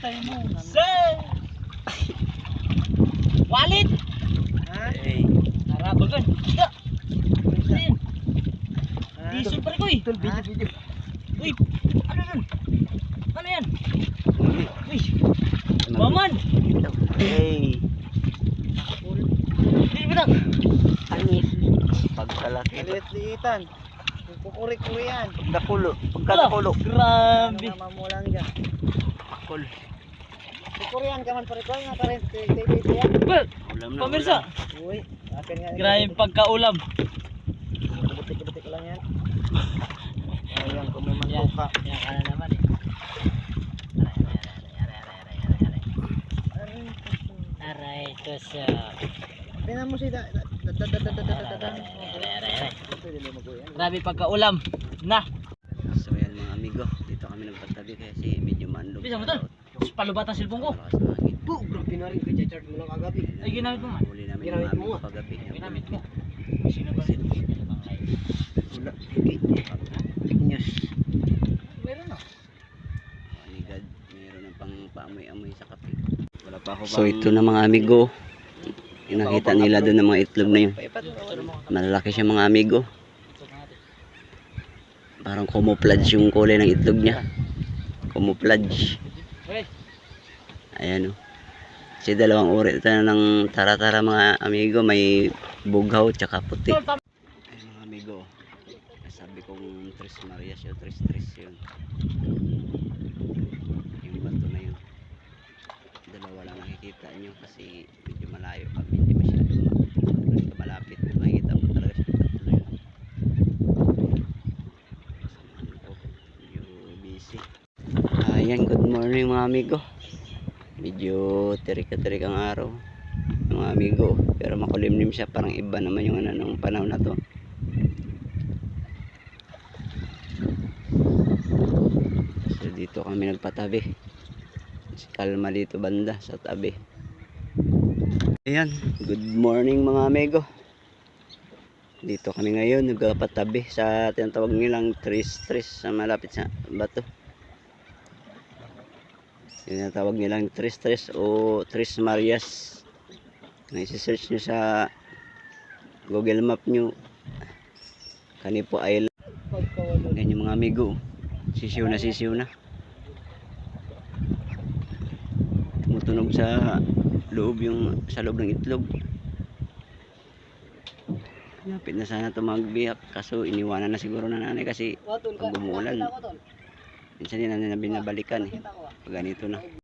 tayo mo. Sir! Wallet! Ha? Hey. Narabagan. Isda! Isda yan. Diesel pa rin ko eh. Tol, video. Uy! Ano yun? Ano yan? Uy! Maman! Hey. Hindi ba na? Anis. Pagkalaki. Maliit-liitan. Kukuri-kuri yan. Pagkadakulo. Grabe! Ano naman mo lang dyan. Pakul. Kukuri yan ka man pa rin ko. Nga pa rin. Tito yan. Ba! Ulam na. Pamirsa! Uy. Akin nga. Grabe pagkaulam. Butik-butik lang yan. Ayan kung may mangkuka. Yan ka na naman eh. Aray, ito siya. Tingnan mo siya. Grabe pagkaulam. Na! So yan mga amigo. Dito kami nagpatabi kasi medyo maanlog. Bisa mo tol? Palubat ang cellphone ko. Malakas ang hangin. Po, grabe na rin. Kaya charge mo lang kagabi. Ay, ginamit mo nga. Huli namin Ginamit yung mo amigo nga. paggabi. Ginamit mo. Sino ba? Wala. News. Meron na. Anigad. Meron ng pang paamoy-amoy sa kape. Wala pa ako. So ito na mga amigo. Nakita nila doon ng mga itlog na yun. Malalaki siya mga amigo. Parang camouflage yung kulay ng itlog niya. Camouflage. Ayan o. Kasi dalawang uri ito ng tara-tara mga amigo. May bughaw tsaka puti. Ayan mga amigo. Sabi kong Tres Marias yun. Tres yun. Yung bato na yun. Dalawa lang nakikita nyo kasi medyo malayo kami. Hindi masyado malapit. Makikita mo talaga siya. Tatlo yun. Samahan ko. Medyo busy. Ayan, good morning mga amigo. Medyo tirik-tirik ang araw mga amigo, pero makulimlim siya. Parang iba naman yung ano nung panahon na to. So dito kami nagpatabi. Kalma dito banda sa tabi. Ayan, good morning mga amigo. Dito kami ngayon nagpatabi sa tinatawag nilang Tres sa malapit sa bato. Yung tinatawag nilang Tres o Tres Marias. May search nyo sa Google Map nyo, Canipo Island. Ganyan mga amigo, sisiw na tumutunog sa loob ng itlog. Lapit na sana ito magbiyak, kaso iniwanan na siguro na nanay kasi pag umuulan minsan din na binabalikan pag ganito na.